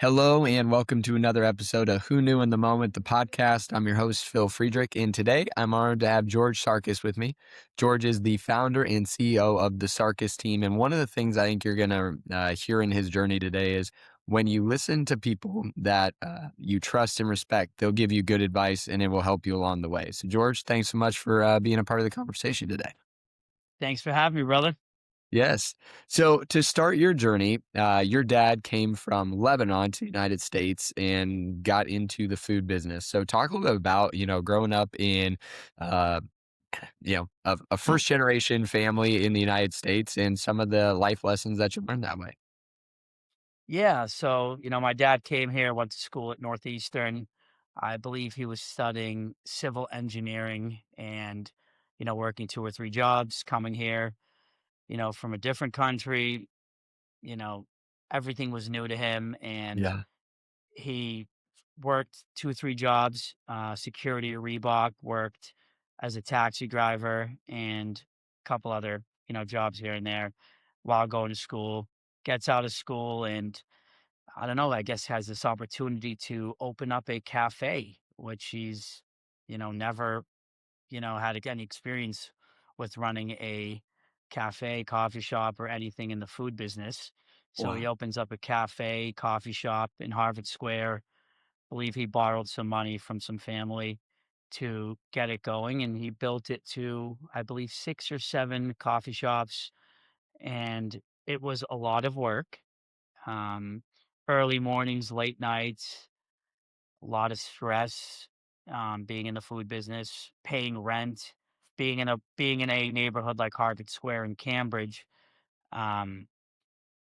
Hello and welcome to another episode of Who Knew in the Moment, the podcast. I'm your host, Phil Friedrich, and today I'm honored to have George Sarkis with me. George is the founder and CEO of the Sarkis Team, and one of the things I think you're going to hear in his journey today is when you listen to people that you trust and respect, they'll give you good advice and it will help you along the way. So, George, thanks so much for being a part of the conversation today. Thanks for having me, brother. Yes. So to start your journey, your dad came from Lebanon to the United States and got into the food business. So talk a little bit about, growing up in, uh, a first generation family in the United States and some of the life lessons that you learned that way. Yeah, my dad came here, went to school at Northeastern. I believe he was studying civil engineering and, working 2 or 3 jobs, coming here, from a different country, you know, everything was new to him, and Yeah. he worked 2 or 3 jobs, security at Reebok, worked as a taxi driver, and a couple other, jobs here and there while going to school. Gets out of school and I don't know, I guess has this opportunity to open up a cafe, which he's, never, had any experience with running a cafe, coffee shop, or anything in the food business. So he Wow. opens up a cafe, coffee shop in Harvard Square. Believe he borrowed some money from some family to get it going, and he built it to, I believe, 6 or 7 coffee shops, and it was a lot of work. um, Early mornings, late nights, a lot of stress, being in the food business, paying rent, being in a neighborhood like Harvard Square in Cambridge. Um,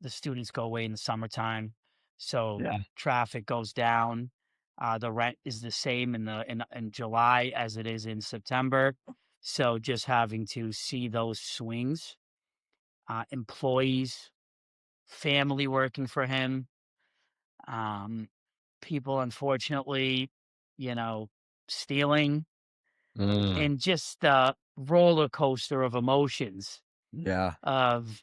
the students go away in the summertime, so Yeah. traffic goes down. The rent is the same in July as it is in September. So just having to see those swings, employees, family working for him, um, people unfortunately, you know, stealing, Mm, and just the roller coaster of emotions yeah. of,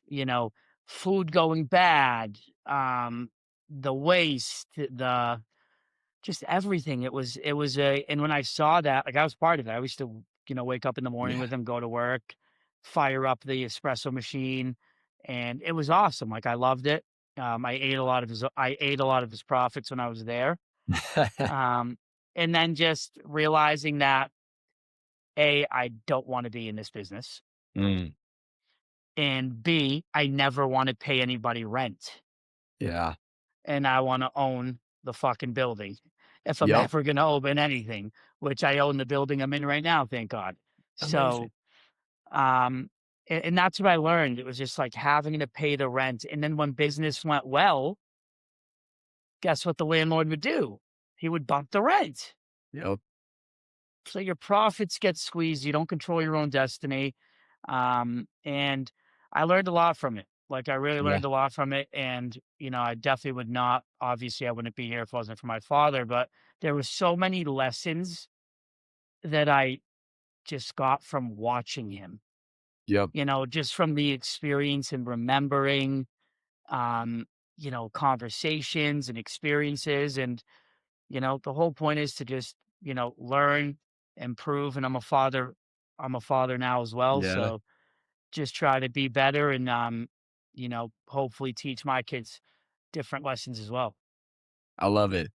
food going bad, the waste, the just everything. It was and when I saw that, like I was part of it. I used to, wake up in the morning Yeah. with him, go to work, fire up the espresso machine, and it was awesome. Like I loved it. I ate a lot of his profits when I was there. Um, and then just realizing that A, I don't want to be in this business, Mm, and B, I never want to pay anybody rent, yeah. and I want to own the fucking building if I'm Yep. ever going to open anything, which I own the building I'm in right now, thank God. Amazing. So, um, and that's what I learned. It was just like having to pay the rent. And then when business went well, guess what the landlord would do? He would bump the rent. Yep. So your profits get squeezed. You don't control your own destiny. And I learned a lot from it. Like I really Yeah. learned a lot from it. And, I definitely would not, obviously I wouldn't be here if it wasn't for my father, but there were so many lessons that I just got from watching him, Yep. just from the experience and remembering, conversations and experiences. And, the whole point is to just, learn, improve. And I'm a father now as well. Yeah. So just try to be better and, hopefully teach my kids different lessons as well. I love it.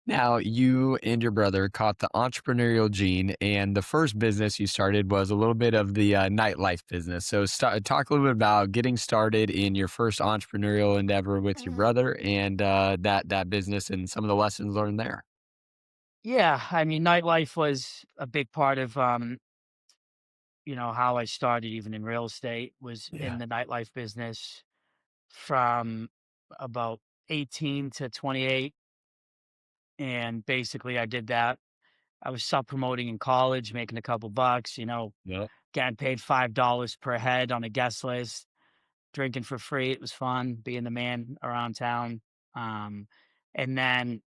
Now, you and your brother caught the entrepreneurial gene, and the first business you started was a little bit of the nightlife business. So, talk a little bit about getting started in your first entrepreneurial endeavor with your brother, and that business, and some of the lessons learned there. Yeah. I mean, nightlife was a big part of, how I started even in real estate was in Yeah. the nightlife business from about 18 to 28. And basically I did that. I was self promoting in college, making a couple bucks, Yep. getting paid $5 per head on a guest list, drinking for free. It was fun being the man around town. Um, and then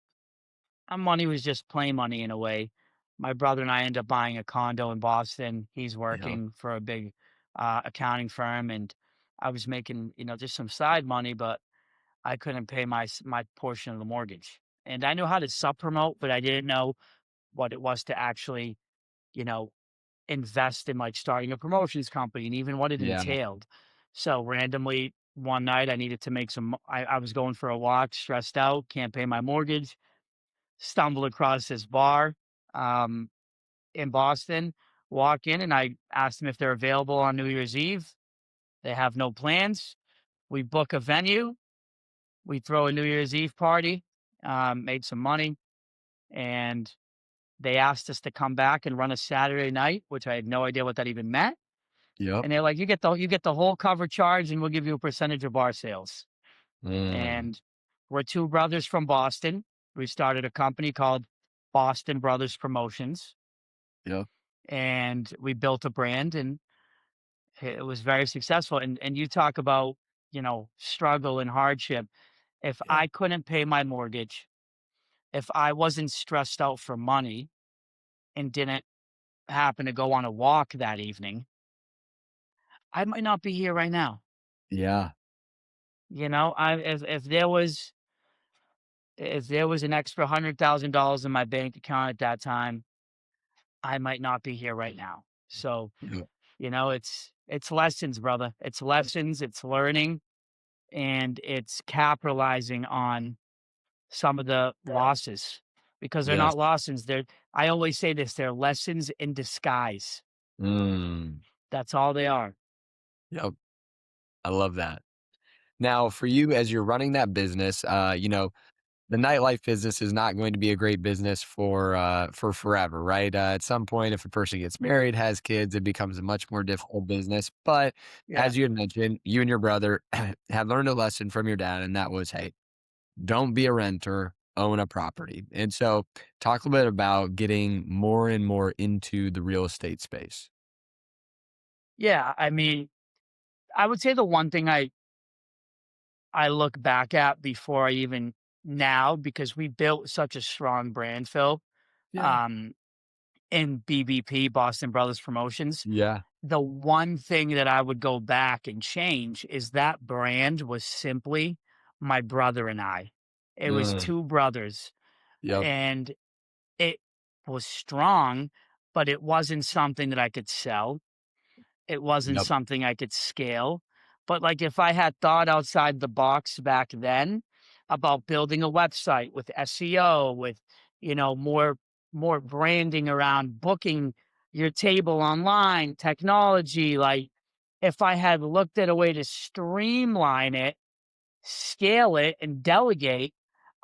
money was just play money in a way. My brother and I ended up buying a condo in Boston. He's Yeah. working for a big accounting firm, and I was making, just some side money. But I couldn't pay my portion of the mortgage. And I knew how to sub promote, but I didn't know what it was to actually, you know, invest in like starting a promotions company and even what it Yeah. entailed. So randomly one night I needed to make I was going for a walk, stressed out, can't pay my mortgage, stumbled across this bar um, in Boston, walk in and I asked them if they're available on New Year's Eve. They have no plans. We book a venue. We throw a New Year's Eve party, made some money, and they asked us to come back and run a Saturday night, which I had no idea what that even meant. Yep. And they're like, you get the whole cover charge, and we'll give you a percentage of bar sales." Mm. And we're two brothers from Boston. We started a company called Boston Brothers Promotions, Yep. and we built a brand, and it was very successful. And you talk about struggle and hardship. If Yep. I couldn't pay my mortgage, if I wasn't stressed out for money and didn't happen to go on a walk that evening, I might not be here right now. Yeah. I if there was an extra $100,000 in my bank account at that time, I might not be here right now. So, Yep. it's lessons, brother. It's lessons, it's learning, and it's capitalizing on some of the losses because they're Yes. not losses. I always say this, they're lessons in disguise. Mm. That's all they are. Yep. I love that. Now, for you, as you're running that business, the nightlife business is not going to be a great business for forever, right? At some point, if a person gets married, has kids, it becomes a much more difficult business. But Yeah. as you had mentioned, you and your brother had learned a lesson from your dad, and that was, hey, don't be a renter, own a property. And so, talk a little bit about getting more and more into the real estate space. Yeah, I mean, I would say the one thing I look back at before I even now because we built such a strong brand, Phil, Yeah. um, in BBP, Boston Brothers Promotions. Yeah. The one thing that I would go back and change is that brand was simply my brother and I. It was Mm. 2 brothers, Yep. and it was strong, but it wasn't something that I could sell. It wasn't Yep. something I could scale, but, like, if I had thought outside the box back then about building a website with SEO, with, more branding around booking your table online, technology, like, if I had looked at a way to streamline it, scale it, and delegate,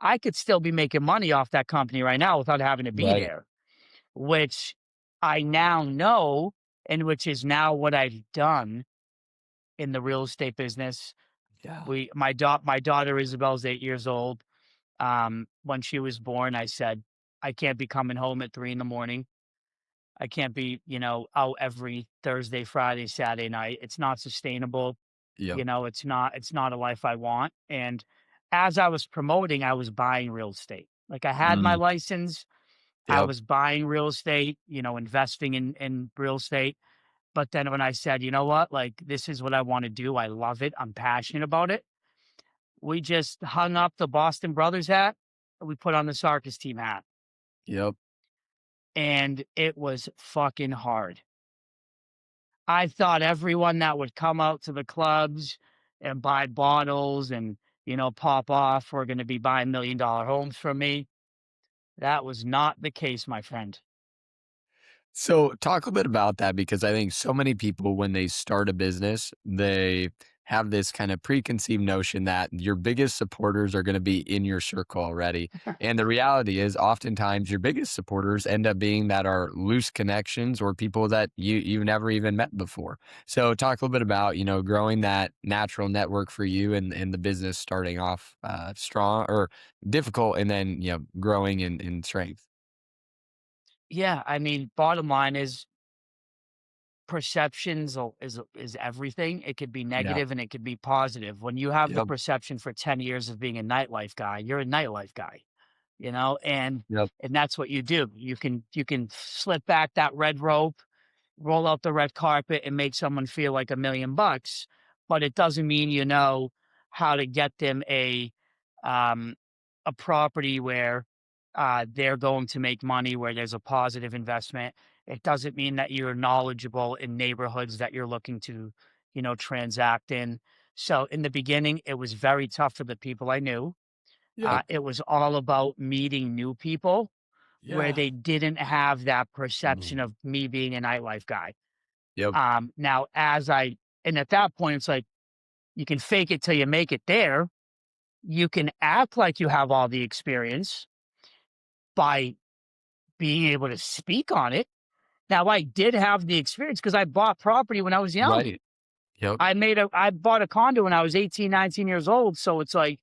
I could still be making money off that company right now without having to be Right. there, which I now know and which is now what I've done in the real estate business. Yeah. My daughter Isabel's 8 years old. When she was born, I said, "I can't be coming home at 3 in the morning. I can't be, out every Thursday, Friday, Saturday night. It's not sustainable. Yep. It's not a life I want." And as I was promoting, I was buying real estate. Like I had my Mm. license, I Yep. was buying real estate, investing in real estate. But then when I said, "You know what? Like, this is what I wanna do. I love it. I'm passionate about it." We just hung up the Boston Brothers hat, and we put on the Sarkis Team hat, Yep. and it was fucking hard. I thought everyone that would come out to the clubs and buy bottles and, pop off were gonna be buying $1,000,000 homes from me. That was not the case, my friend. So, talk a bit about that because I think so many people, when they start a business, they have this kind of preconceived notion that your biggest supporters are going to be in your circle already. And the reality is, oftentimes, your biggest supporters end up being that are loose connections or people that you've never even met before. So, talk a little bit about growing that natural network for you and the business starting off strong or difficult, and then growing in strength. Yeah, I mean, bottom line is perceptions is everything. It could be Yeah. negative and it could be positive. When you have the Yep. perception for 10 years of being a nightlife guy, you're a nightlife guy, and Yep. that's what you do. You can slip back that red rope, roll out the red carpet and make someone feel like $1,000,000, but it doesn't mean you know how to get them um, a property where they're going to make money, where there's a positive investment. It doesn't mean that you're knowledgeable in neighborhoods that you're looking to, transact in. So in the beginning, it was very tough for the people I knew. Yep. It was all about meeting new people where Yeah. they didn't have that perception Mm. of me being a nightlife guy. Yep. Now, and at that point, it's like you can fake it till you make it there. You can act like you have all the experience by being able to speak on it. Now, I did have the experience because I bought property when I was young. Right. Yep. I bought a condo when I was 18, 19 years old. So it's like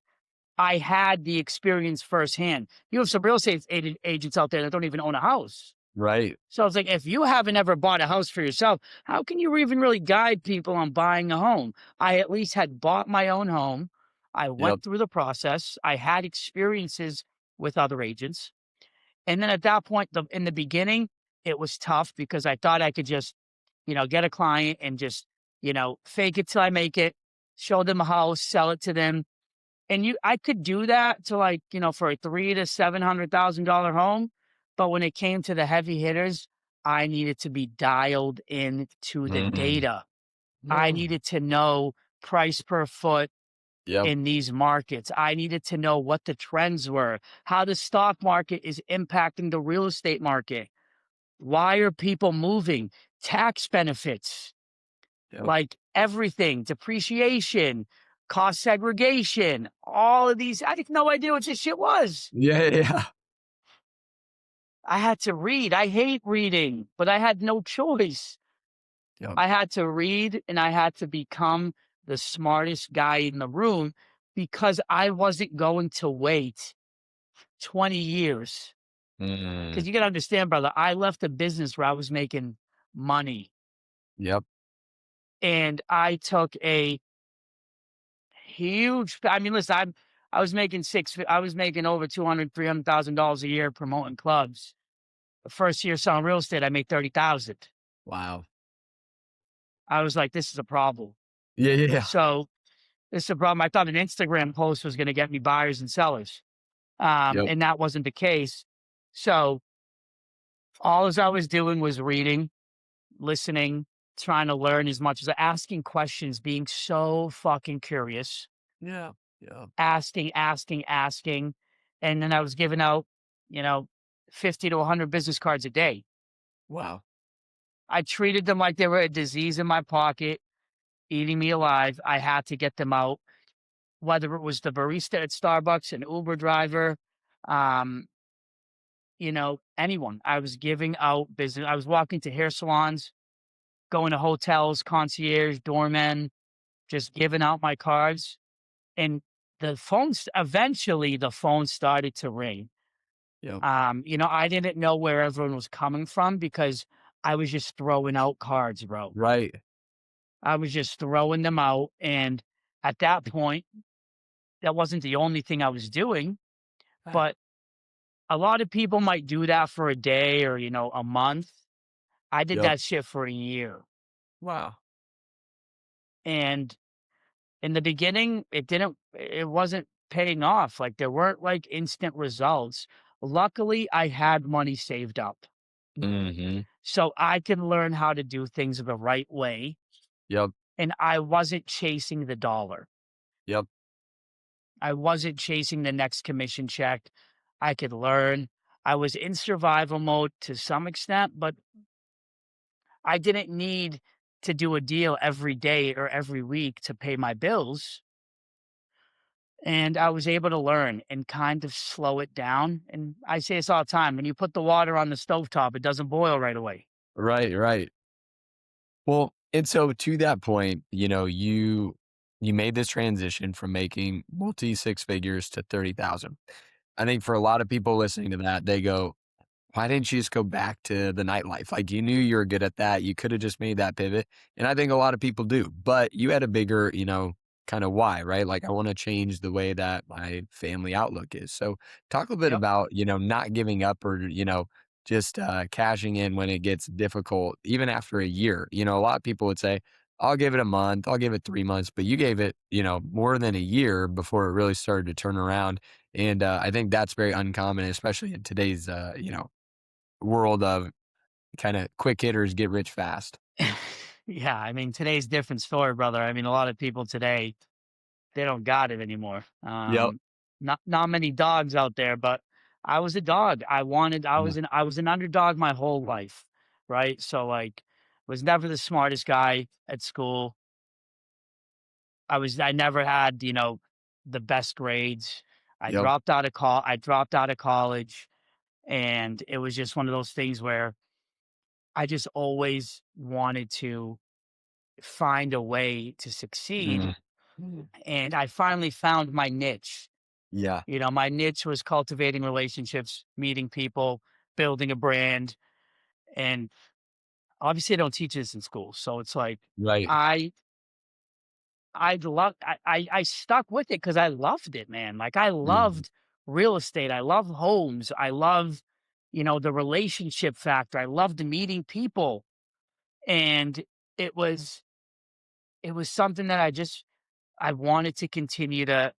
I had the experience firsthand. You have some real estate agents out there that don't even own a house. Right. So it's like, if you haven't ever bought a house for yourself, how can you even really guide people on buying a home? I at least had bought my own home. I Yep. went through the process. I had experiences with other agents. And then at that point, in the beginning, it was tough because I thought I could just, get a client and just, fake it till I make it, show them a house, sell it to them. And I could do that to, like, for a three to $700,000 home. But when it came to the heavy hitters, I needed to be dialed in to the Mm. data. I No. needed to know price per foot Yep. in these markets. I needed to know what the trends were, how the stock market is impacting the real estate market. Why are people moving? Tax benefits, Yep. like everything, depreciation, cost segregation, all of these. I had no idea what this shit was. Yeah, yeah, yeah. I had to read. I hate reading, but I had no choice. Yep. I had to read and I had to become the smartest guy in the room because I wasn't going to wait 20 years. Mm. Because you got to understand, brother, I left a business where I was making money Yep. and I took a huge, I mean, listen, I was making over 200, $300,000 a year promoting clubs. The first year selling real estate, I made 30,000. Wow. I was like, this is a problem. Yeah, yeah, yeah. So this is a problem. I thought an Instagram post was going to get me buyers and sellers. Yep. And that wasn't the case. So all as I was doing was reading, listening, trying to learn as much as asking questions, being so fucking curious, Yeah. Yep. asking. And then I was giving out, you know, 50 to 100 business cards a day. Wow. I treated them like they were a disease in my pocket, eating me alive. I had to get them out, whether it was the barista at Starbucks, an Uber driver, um, anyone. I was giving out business. I was walking to hair salons, going to hotels, concierge, doormen, just giving out my cards. And eventually the phone started to ring. Yep. I didn't know where everyone was coming from because I was just throwing out cards, bro. Right. I was just throwing them out. And at that point, that wasn't the only thing I was doing, Right. but a lot of people might do that for a day or, a month. I did Yep. that shit for a year. Wow. And in the beginning, it wasn't paying off. Like there weren't like instant results. Luckily, I had money saved up. Mhm. So I can learn how to do things the right way. Yep. And I wasn't chasing the dollar. Yep. I wasn't chasing the next commission check. I could learn. I was in survival mode to some extent, but I didn't need to do a deal every day or every week to pay my bills. And I was able to learn and kind of slow it down. And I say this all the time, when you put the water on the stovetop, it doesn't boil right away. Right, right. Well, and so to that point, you made this transition from making multi six figures to 30,000. I think for a lot of people listening to that, they go, why didn't you just go back to the nightlife? Like you knew you were good at that. You could have just made that pivot. And I think a lot of people do, but you had a bigger, kind of why, right? Like I want to change the way that my family outlook is. So talk a bit Yep. about, not giving up or, just cashing in when it gets difficult, even after a year. A lot of people would say, I'll give it a month, I'll give it 3 months, but you gave it, more than a year before it really started to turn around, and, I think that's very uncommon, especially in today's, world of kinda quick hitters get rich fast. Yeah, I mean, today's different story, brother. I mean, a lot of people today, they don't got it anymore. Yep. Not many dogs out there, but I was a dog. Yeah. I was an underdog my whole life, right? So like was never the smartest guy at school. I never had, the best grades. Yep. I dropped out of college, and it was just one of those things where I just always wanted to find a way to succeed, Mm. Mm. and I finally found my niche. Yeah. My niche was cultivating relationships, meeting people, building a brand, and obviously I don't teach this in school, so it's like Right. I I stuck with it because I loved it, man. Like, I Mhm. loved real estate, I love homes, I love, the relationship factor, I loved meeting people, and it was it was something that I wanted to continue to,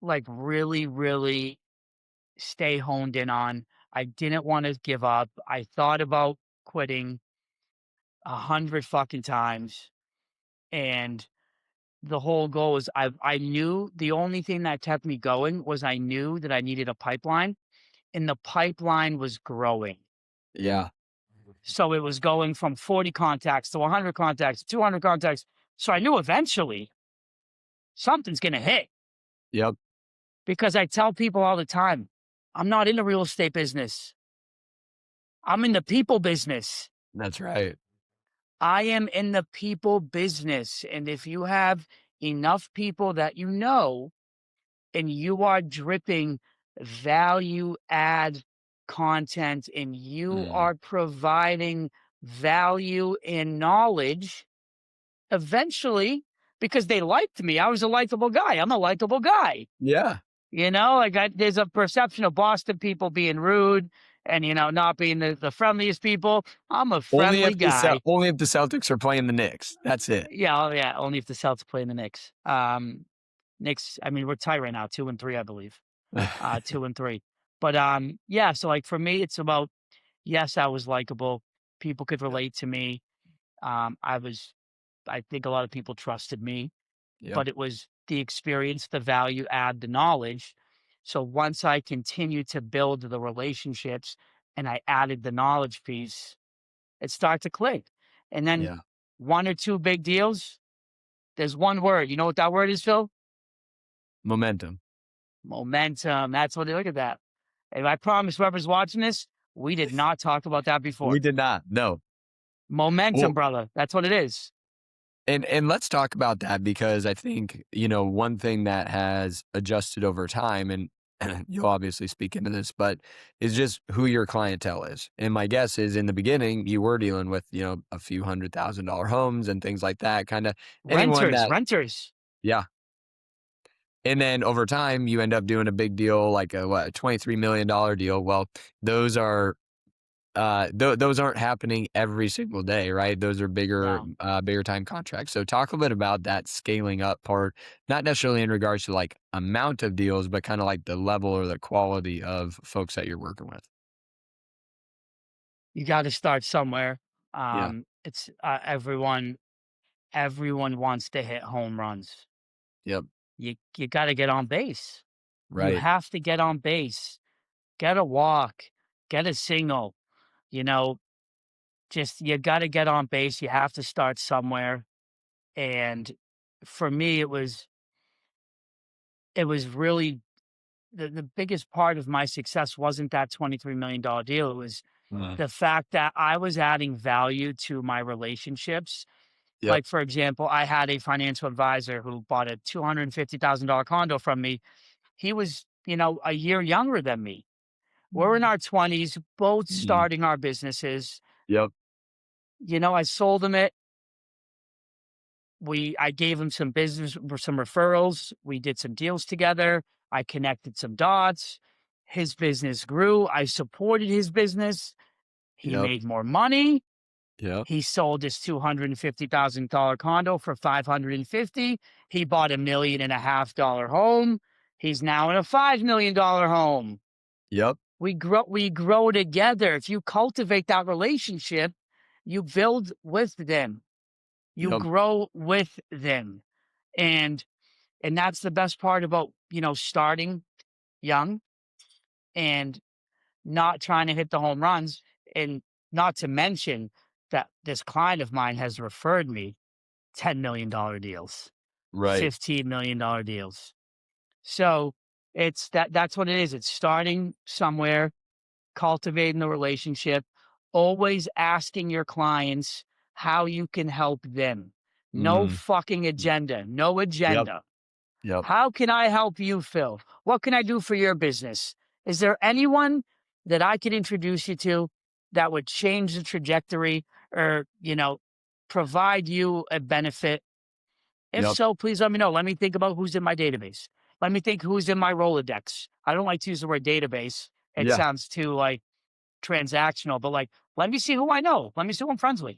like, really, really stay honed in on. I didn't wanna give up. I thought about quitting 100 fucking times, and the whole goal was I knew the only thing that kept me going was I knew that I needed a pipeline, and the pipeline was growing. Yeah. So it was going from 40 contacts to 100 contacts, 200 contacts. So I knew eventually something's gonna hit Yep. because I tell people all the time, I'm not in the real estate business. I'm in the people business. That's right. I am in the people business. And if you have enough people that you know, and you are dripping value add content and you Mm. are providing value and knowledge, eventually, because they liked me, I was a likable guy. I'm a likable guy. Yeah. There's a perception of Boston people being rude and, not being the friendliest people. I'm a friendly guy. Only if the Celtics are playing the Knicks. That's it. Yeah, oh, yeah, only if the Celtics play in the Knicks. Knicks, I mean, we're tied right now, 2-3, I believe. 2-3. But, yeah, so, like, for me, it's about, yes, I was likable. People could Yep. relate to me. I think a lot of people trusted me, Yep. but it was the experience, the value add, the knowledge. So once I continued to build the relationships and I added the knowledge piece, it started to click. And then Yeah. one or two big deals, there's one word. You know what that word is, Phil? Momentum. Momentum. That's what they look at that. And I promise whoever's watching this, we did not talk about that We before. did not. No. Momentum, Well, brother. That's what it is. and let's talk about that because I think, one thing that has adjusted over time, and you'll obviously speak into this, but is just who your clientele is. And my guess is in the beginning, you were dealing with, a few $100,000 homes and things like that, kind of anyone Renters, that, renters. yeah. And then over time, you end up doing a big deal like a $23 million deal. Well, those are those aren't happening every single day, right? Those are No. bigger time contracts. So talk a bit about that scaling up part, not necessarily in regards to like amount of deals, but kind of like the level or the quality of folks that you're working with. You got to start somewhere. Yeah. It's everyone wants to hit home runs. Yep. You got to get on base. You Right. have to get on base. Get a walk. Get a single. You know, just you got to get on base. You have to start somewhere. And for me, it was really the biggest part of my success wasn't that $23 million deal. It was Mhm. the fact that I was adding value to my relationships. Yep. Like, for example, I had a financial advisor who bought a $250,000 condo from me. He was, a year younger than me. We're in our 20s, both Mhm. starting our businesses. Yep. I sold him it. I gave him some business, some referrals. We did some deals together. I connected some dots. His business grew. I supported his business. He Yep. made more money. Yep. He sold his $250,000 condo for 550. He bought $1.5 million home. He's now in a $5 million home. Yep. We grow together. If you cultivate that relationship, you build with them. You Yep. grow with them. And that's the best part about, starting young and not trying to hit the home runs. And not to mention that this client of mine has referred me $10 million deals, Right. $15 million deals. So that's what it is. It's starting somewhere, cultivating the relationship, always asking your clients how you can help them. No Mm. fucking agenda, no Yep. agenda. Yep. How can I help you, Phil? What can I do for your business? Is there anyone that I could introduce you to that would change the trajectory or, provide you a benefit? If Yep. so, please let me know. Let me think about who's in my database. Let me think who's in my Rolodex. I don't like to use the word database. It Yeah. sounds too like transactional, but like, let me see who I know. Let me see who I'm friends with.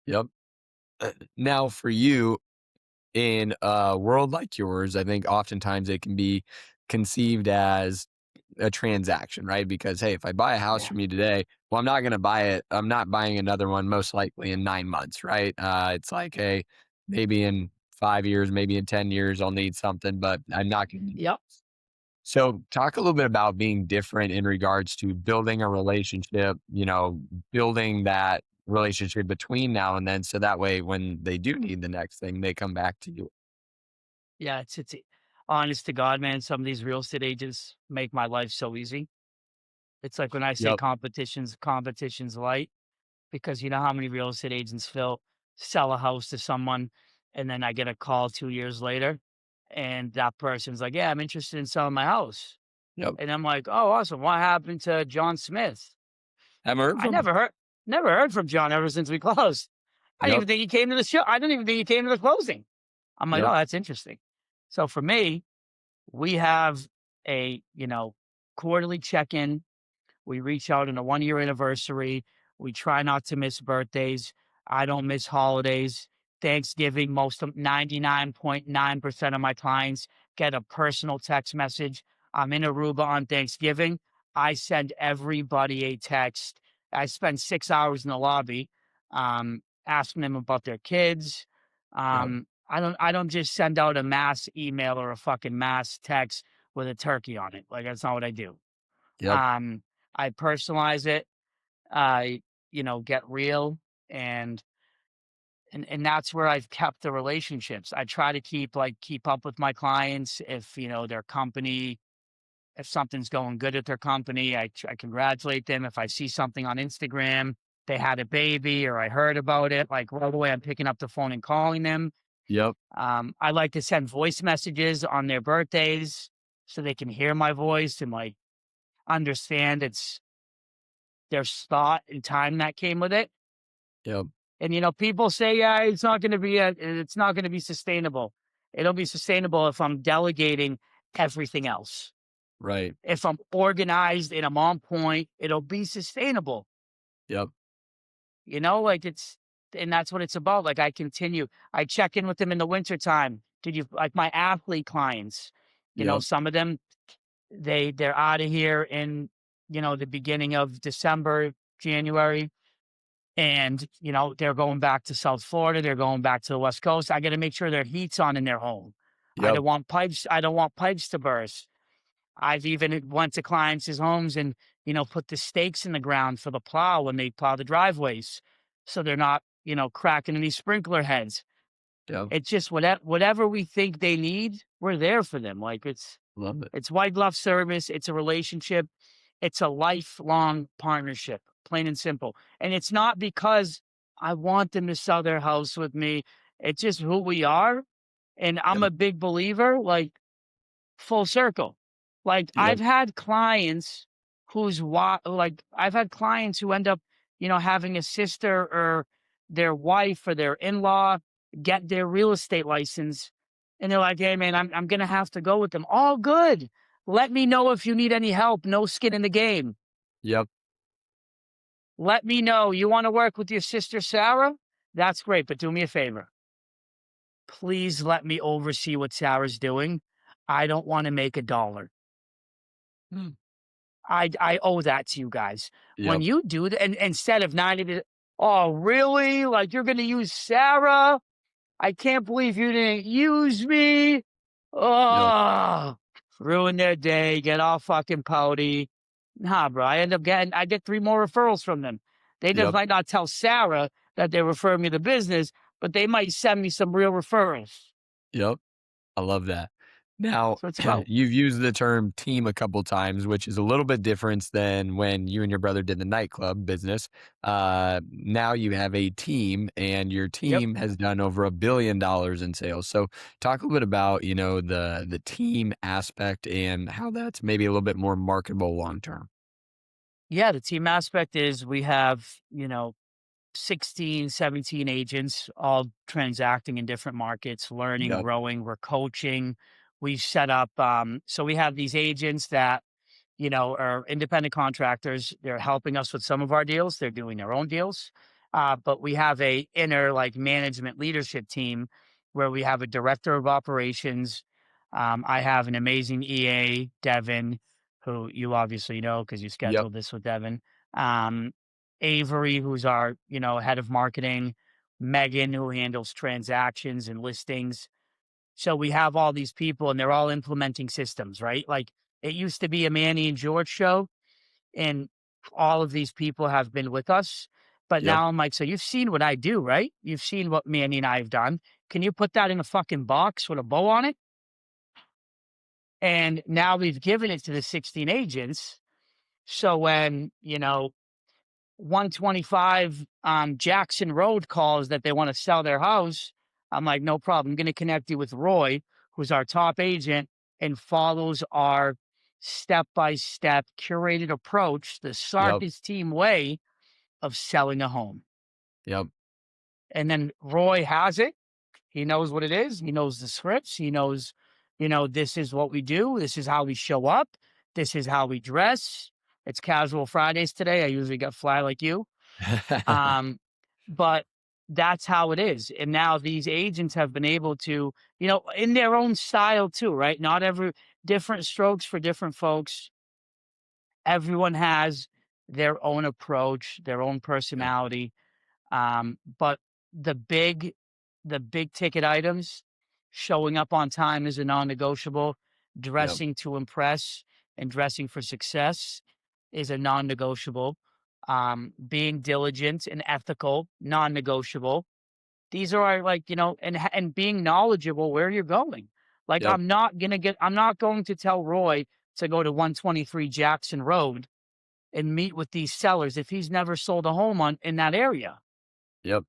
Yep. Now for you, in a world like yours, I think oftentimes it can be conceived as a transaction, right? Because hey, if I buy a house Yeah. from you today, well, I'm not going to buy it. I'm not buying another one most likely in 9 months, right? It's like, hey, maybe in 5 years, maybe in 10 years, I'll need something, but I'm not going to. Yep. So, talk a little bit about being different in regards to building a relationship, building that relationship between now and then. So that way, when they do need the next thing, they come back to you. Yeah. It's honest to God, man. Some of these real estate agents make my life so easy. It's like when I say Yep. competition's light, because you know how many real estate agents, Phil, sell a house to someone, and then I get a call 2 years later, and that person's like, "Yeah, I'm interested in selling my house." Yep. And I'm like, "Oh, awesome. What happened to John Smith?" Haven't heard I from him. never heard from John ever since we closed. I didn't Yep. even think he came to the show. I didn't even think he came to the closing. I'm like, Yep. "Oh, that's interesting." So for me, we have a, quarterly check-in. We reach out on a 1 year anniversary. We try not to miss birthdays. I don't miss holidays. Thanksgiving, most of 99.9% of my clients get a personal text message. I'm in Aruba on Thanksgiving. I send everybody a text. I spend 6 hours in the lobby, asking them about their kids. Yep. I don't just send out a mass email or a fucking mass text with a turkey on it. Like, that's not what I do. Yep. Um, I personalize it. I, get real, and that's where I've kept the relationships. I try to keep up with my clients. If, their company, if something's going good at their company, I congratulate them. If I see something on Instagram, they had a baby or I heard about it, like right away, I'm picking up the phone and calling them. Yep. I like to send voice messages on their birthdays so they can hear my voice and like understand there's thought and time that came with it. Yep. And, people say, yeah, it's not going to be sustainable. It'll be sustainable if I'm delegating everything else. Right. If I'm organized and I'm on point, it'll be sustainable. Yep. Like and that's what it's about. Like I check in with them in the wintertime. Did you like my athlete clients? Yep. Some of them, they're out of here in, the beginning of December, January. And, they're going back to South Florida, they're going back to the West Coast. I gotta make sure their heat's on in their home. Yep. I don't want pipes to burst. I've even went to clients' homes and, put the stakes in the ground for the plow when they plow the driveways, so they're not, cracking any sprinkler heads. Yep. It's just whatever we think they need, we're there for them. Like, Love it. it's white glove service, it's a relationship, it's a lifelong partnership, plain and simple. And it's not because I want them to sell their house with me. It's just who we are. And I'm Yep. a big believer, like full circle. Like Yep. I've had clients who end up, having a sister or their wife or their in-law get their real estate license. And they're like, hey man, I'm gonna have to go with them. All good. Let me know if you need any help. No skin in the game. Yep. let me know. You want to work with your sister Sarah? That's great, but do me a favor. Please let me oversee what Sarah's doing. I don't want to make a dollar. Mm. I owe that to you guys. When Yep. you do that, and instead of 90 to, oh, really? Like you're going to use Sarah? I can't believe you didn't use me. Yep. Oh, ruin their day, get all fucking pouty. Nah, bro. I get three more referrals from them. They just Yep. might not tell Sarah that they refer me to business, but they might send me some real referrals. Yep. I love that. Now, So it's about. you've used the term team a couple times, which is a little bit different than when you and your brother did the nightclub business. Now you have a team, and your Yep. team has done over $1 billion in sales. So, talk a little bit about the team aspect and how that's maybe a little bit more marketable long term. Yeah, the team aspect is we have, 16, 17 agents all transacting in different markets, learning, Yep. growing. We're coaching. We've set up, so we have these agents that, are independent contractors. They're helping us with some of our deals. They're doing their own deals. But we have a inner like management leadership team where we have a director of operations. I have an amazing EA, Devin, who you obviously know because you Yep. scheduled this with Devin. Um, Avery, who's our, head of marketing, Megan, who handles transactions and listings. So we have all these people and they're all implementing systems, right? Like it used to be a Manny and George show, and all of these people have been with us. But Yep. now I'm like, so you've seen what I do, right? You've seen what Manny and I have done. Can you put that in a fucking box with a bow on it? And now we've given it to the 16 agents. So when, 125 Jackson Road calls that they want to sell their house, I'm like, no problem. I'm going to connect you with Roy, who's our top agent and follows our step by step curated approach, the Yep. Sarkis team way of selling a home. Yep. And then Roy has it. He knows what it is. He knows the scripts. He knows, this is what we do. This is how we show up. This is how we dress. It's casual Fridays today. I usually get fly like you. Um, but that's how it is. And now these agents have been able to, in their own style too, right? Not every different strokes for different folks. Everyone has their own approach, their own Yep. personality. But the big, the big ticket items, showing up on time is a non-negotiable. Yep. Dressing to impress and dressing for success is a non-negotiable. Being diligent and ethical, non-negotiable. These are our, like, and being knowledgeable where you're going. Like Yep. I'm not going to tell Roy to go to 123 Jackson Road and meet with these sellers if he's never sold a home on in that area. Yep.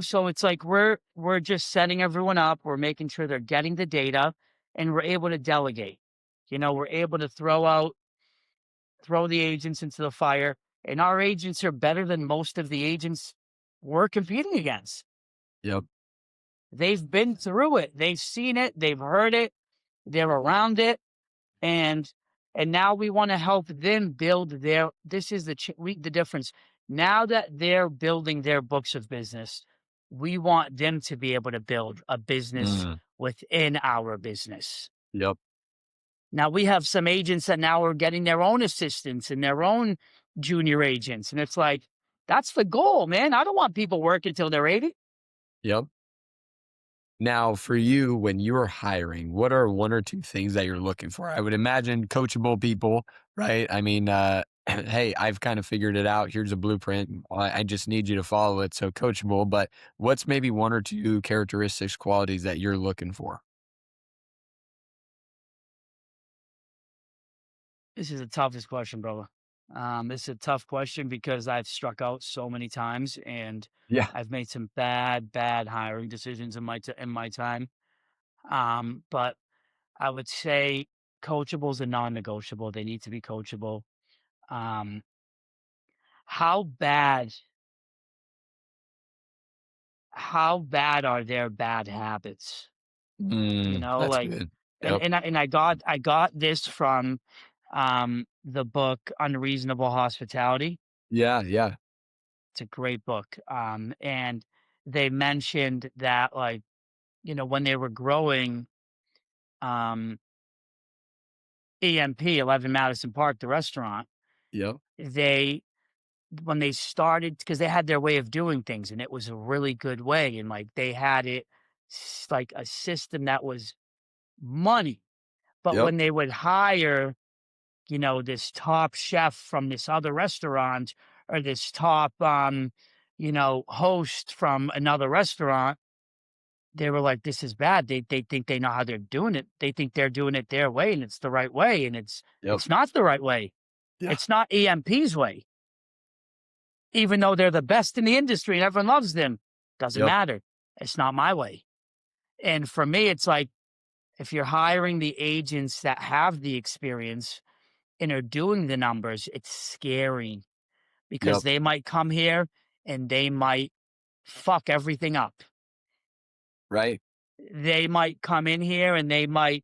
So it's like we're just setting everyone up, we're making sure they're getting the data, and we're able to delegate. We're able to throw the agents into the fire, and our agents are better than most of the agents we're competing against. Yep. They've been through it, they've seen it, they've heard it, they're around it, and now we want to help them build their. This is the difference. Now that they're building their books of business, we want them to be able to build a business Mm. within our business. Yep. Now we have some agents that now are getting their own assistants and their own junior agents, and it's like that's the goal, man. I don't want people working till they're 80. Yep. Now, for you, when you're hiring, what are one or two things that you're looking for? I would imagine coachable people, right? I mean, hey, I've kind of figured it out. Here's a blueprint. I just need you to follow it. So coachable, but what's maybe one or two characteristics, qualities that you're looking for? This is the toughest question, brother. This is a tough question because I've struck out so many times and Yeah. I've made some bad, bad hiring decisions in my time. But I would say coachable is a non-negotiable. They need to be coachable. Um, how bad, how bad are their bad habits? That's Like, good. and Yep. I got this from the book Unreasonable Hospitality. Yeah, yeah, It's a great book. And they mentioned that, like, when they were growing, um, EMP, 11 Madison Park, the restaurant, yep, they when they started, because they had their way of doing things, and it was a really good way, and like they had it like a system that was money. But yep, when they would hire, this top chef from this other restaurant, or this top, host from another restaurant, they were like, "This is bad." They think they know how they're doing it. They think they're doing it their way, and it's the right way, and yep, it's not the right way. yeah, It's not EMP's way, even though they're the best in the industry and everyone loves them. Doesn't yep, matter. It's not my way. And for me, it's like, if you're hiring the agents that have the experience and are doing the numbers, it's scary because yep, they might come here and they might fuck everything up. right, They might come in here and they might,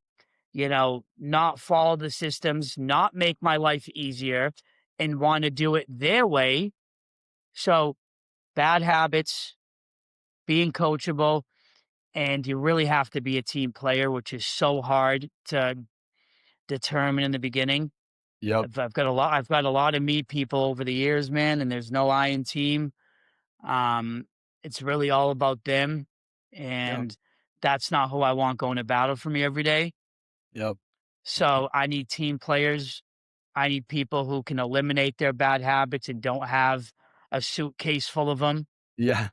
not follow the systems, not make my life easier, and want to do it their way. So, bad habits, being coachable, and you really have to be a team player, which is so hard to determine in the beginning. yep, I've got a lot of meet people over the years, man, and there's no I in team. It's really all about them, yep, and that's not who I want going to battle for me every day. yep, So I need team players. I need people who can eliminate their bad habits and don't have a suitcase full of them, yeah.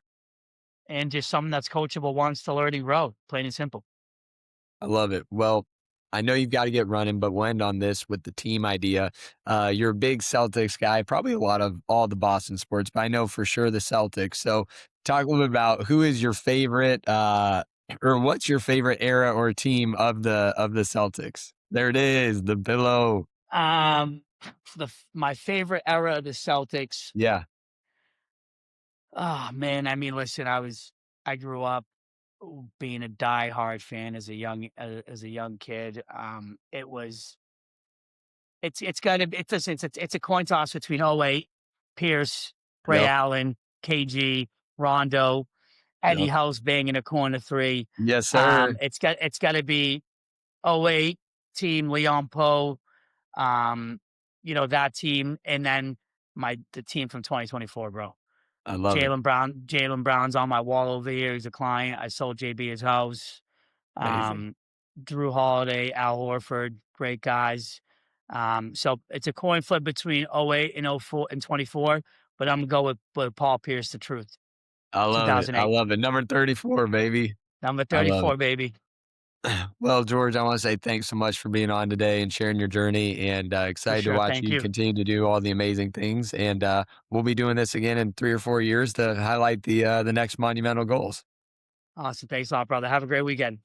and just someone that's coachable, wants to learn and grow, plain and simple. I love it. Well, I know you've got to get running, but we'll end on this with the team idea. You're a big Celtics guy, probably a lot of all the Boston sports, but I know for sure the Celtics. So talk a little bit about who is your favorite, or what's your favorite era or team of the Celtics? There it is, the pillow. Um, my favorite era of the Celtics. Yeah. Oh man, I mean, listen, I grew up being a diehard fan as a young kid. It's kind of it's a coin toss between '08, Pierce, Ray Yep. Allen, KG, Rondo, Eddie Yep. House banging a corner three. Yes, sir. It's got to be '08 team, Leon Poe, that team, and then the team from 2024, bro. I love it. Jalen Brown's on my wall over here. He's a client. I sold JB his house. Amazing. Um, Drew Holiday, Al Horford, great guys. So it's a coin flip between '08 and '04 and 24, but I'm gonna go with Paul Pierce, the truth, I love it. I 2008. love it. Number 34, baby. Number I love it. 34, baby. Well, George, I want to say thanks so much for being on today and sharing your journey, and For excited to sure. watch Thank you you. continue to do all the amazing things. And we'll be doing this again in 3 or 4 years to highlight the next monumental goals. Awesome. Thanks a lot, brother. Have a great weekend.